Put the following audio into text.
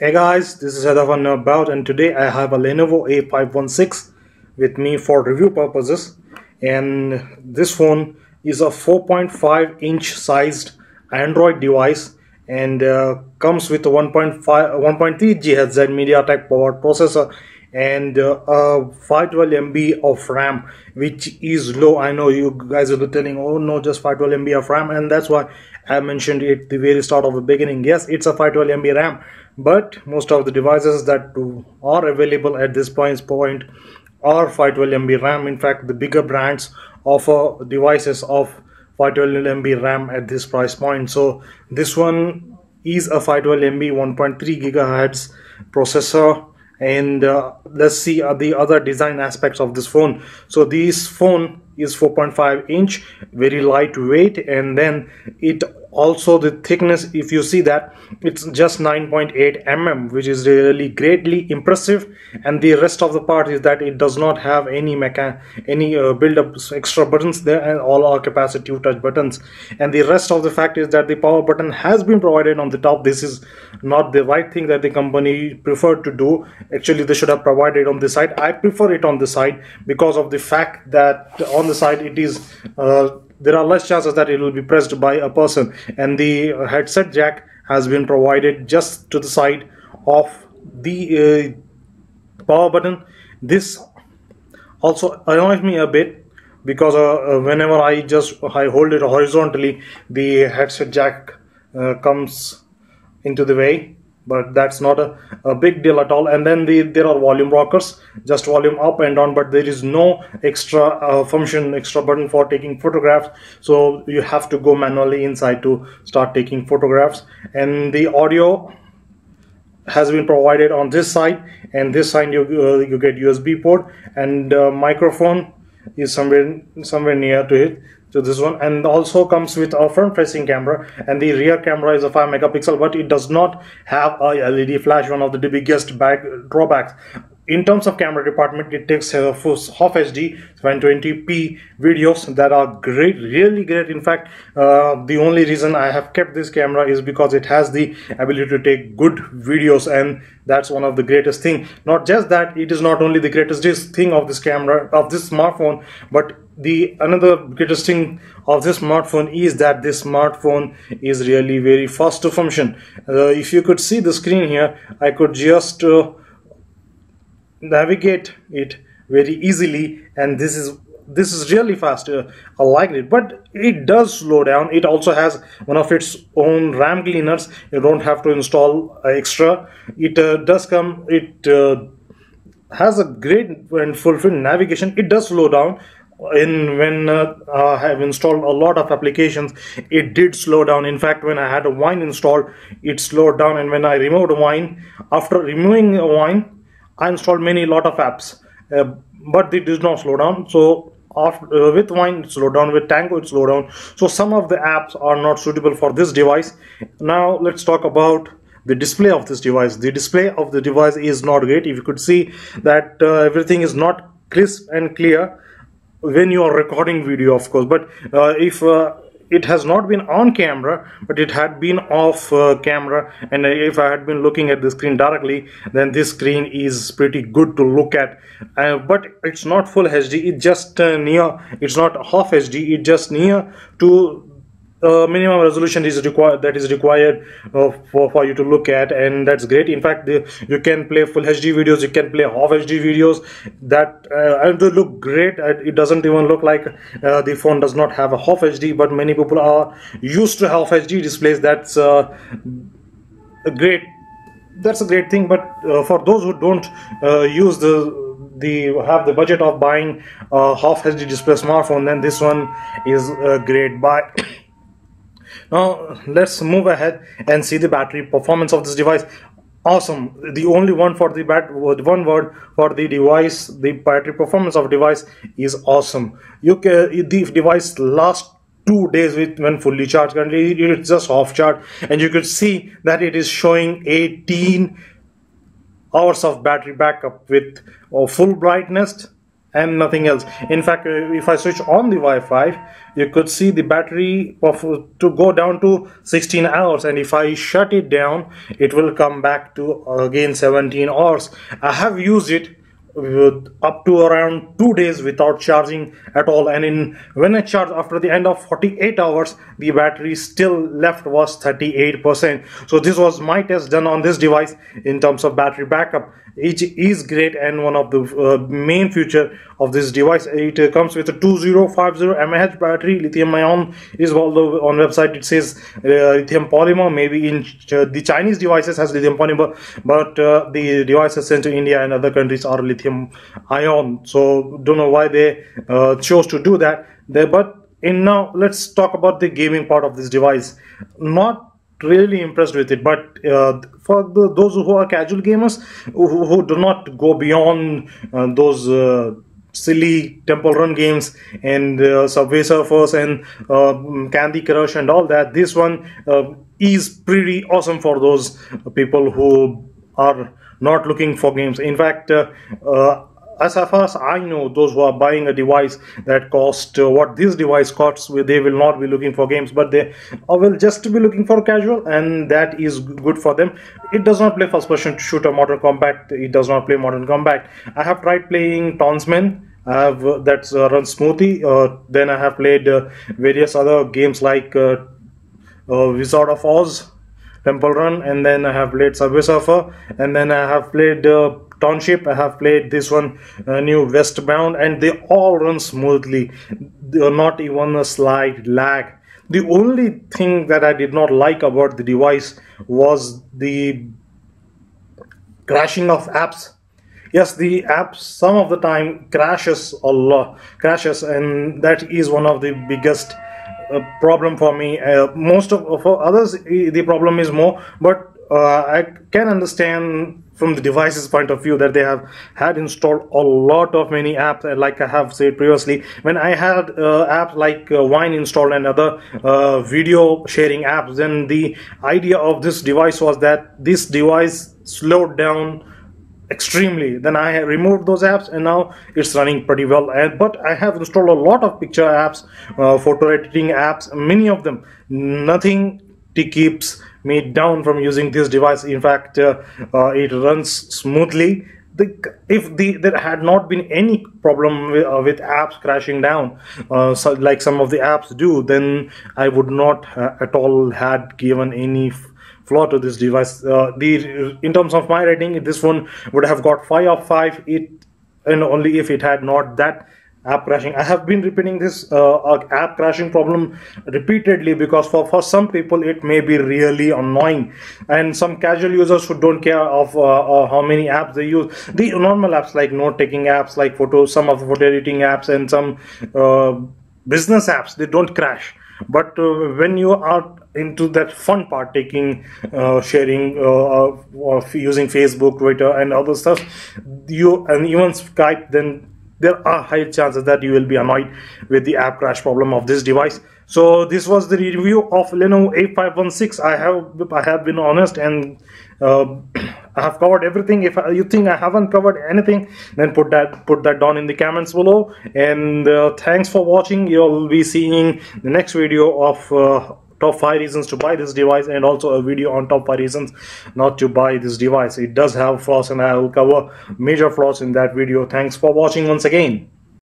Hey guys, this is Hadavan about, and today I have a Lenovo A516 with me for review purposes. And this phone is a 4.5-inch sized Android device and comes with a 1.3 GHz Media Tek powered processor and a 512 MB of RAM, which is low. I know you guys will be telling, oh no, just 512 MB of RAM, and that's why I mentioned it at the very start of the beginning. Yes, it's a 512 MB RAM, but most of the devices that are available at this point are 512 MB RAM. In fact, the bigger brands offer devices of 512 MB RAM at this price point. So this one is a 512 MB 1.3 gigahertz processor. And let's see the other design aspects of this phone. So this phone is 4.5 inch, very lightweight, and then it also, the thickness, if you see that, it's just 9.8 mm, which is really greatly impressive. And the rest of the part is that it does not have any build-up extra buttons there, and all are capacitive touch buttons. And the rest of the fact is that the power button has been provided on the top. This is not the right thing that the company preferred to do. Actually, they should have provided on the side. I prefer it on the side because of the fact that on the side it is there are less chances that it will be pressed by a person, and the headset jack has been provided just to the side of the power button. This also annoys me a bit because whenever I hold it horizontally, the headset jack comes into the way, but that's not a big deal at all. And then there are volume rockers, just volume up and down, but there is no extra extra button for taking photographs, so you have to go manually inside to start taking photographs. And the audio has been provided on this side, and this side you get USB port, and microphone is somewhere near to it, to this one. And also comes with a front facing camera, and the rear camera is a 5 megapixel, but it does not have a LED flash, one of the biggest drawbacks. In terms of camera department, it takes half HD 720p videos that are great, really great. In fact, the only reason I have kept this camera is because it has the ability to take good videos, and that's one of the greatest thing. Not just that, it is not only the greatest thing of this camera, of this smartphone, but the another greatest thing of this smartphone is that this smartphone is really very fast to function. If you could see the screen here, I could just navigate it very easily, and this is really fast. I like it, but it does slow down. It also has one of its own RAM cleaners. You don't have to install extra. It has a great and fulfilling navigation. It does slow down when I have installed a lot of applications. It did slow down. In fact, when I had a Wine installed, it slowed down, and when I removed Wine, after removing Wine, I installed lot of apps, but it did not slow down. So after, with Wine it slowed down, with Tango it slowed down. So some of the apps are not suitable for this device. Now let's talk about the display of this device. The display of the device is not great. If you could see that everything is not crisp and clear when you are recording video, of course. But if it has not been on camera, but it had been off camera, and if I had been looking at the screen directly, then this screen is pretty good to look at. But it's not full HD. It's just it's not half HD. It's just near to minimum resolution is required for you to look at, and that's great. In fact, you can play full HD videos, you can play half HD videos that and they look great. It doesn't even look like the phone does not have a half HD, but many people are used to half HD displays. That's a great thing. But for those who don't have the budget of buying a half HD display smartphone, then this one is a great buy. Now let's move ahead and see the battery performance of this device. Awesome. The only one for the one word for the device, the battery performance of device is awesome. The device lasts 2 days when fully charged. Currently it's just half charged, and you could see that it is showing 18 hours of battery backup with full brightness. and nothing else. In fact, if I switch on the Wi-Fi, you could see the battery of to go down to 16 hours, and if I shut it down, it will come back to again 17 hours. I have used it up to around 2 days without charging at all, and when I charge after the end of 48 hours, the battery still left was 38%. So this was my test done on this device in terms of battery backup. It is great, and one of the main feature of this device, it comes with a 2050 mAh battery, lithium ion is, although on website it says lithium polymer. Maybe in the Chinese devices has lithium polymer, but the devices sent to India and other countries are lithium ion. So don't know why they chose to do that there. But now let's talk about the gaming part of this device. Not really impressed with it, but for those who are casual gamers who do not go beyond those silly temple run games and Subway Surfers and Candy Crush and all that, this one is pretty awesome for those people who are not looking for games. In fact, as far as I know, those who are buying a device that cost what this device costs, they will not be looking for games, but they will just be looking for casual, and that is good for them. It does not play first person shooter Mortal Kombat. It does not play Mortal Kombat. I have tried playing Townsman. I have that's run smoothly. Then I have played various other games like Wizard of Oz, Temple Run, and then I have played Subway Surfer, and then I have played Township. I have played this one, new Westbound, and they all run smoothly. Not even a slight lag. The only thing that I did not like about the device was the crashing of apps. Yes, the apps some of the time crashes a lot, and that is one of the biggest problem for me. Most of for others the problem is more, but I can understand from the device's point of view that they have had installed a lot of many apps. Like I have said previously, when I had apps like Wine installed and other video sharing apps, then the idea of this device was that this device slowed down extremely. Then I removed those apps, and now it's running pretty well. But I have installed a lot of picture apps, photo editing apps, many of them. Nothing keeps me down from using this device. In fact, it runs smoothly. If there had not been any problem with apps crashing down, so like some of the apps do, then I would not at all had given any flaw to this device. In terms of my rating, this one would have got 5 of 5, and only if it had not that app crashing. I have been repeating this app crashing problem repeatedly because for some people it may be really annoying, and some casual users who don't care of how many apps they use. The normal apps like note taking apps, like some of the photo editing apps, and some business apps, they don't crash. But when you are into that fun part, taking sharing using Facebook, Twitter and other stuff, and even Skype, then there are high chances that you will be annoyed with the app crash problem of this device. So this was the review of Lenovo A516. I have been honest, and I have covered everything. If you think I haven't covered anything, then put that down in the comments below. And thanks for watching. You'll be seeing the next video of top 5 reasons to buy this device, and also a video on top 5 reasons not to buy this device. It does have flaws, and I will cover major flaws in that video. Thanks for watching once again.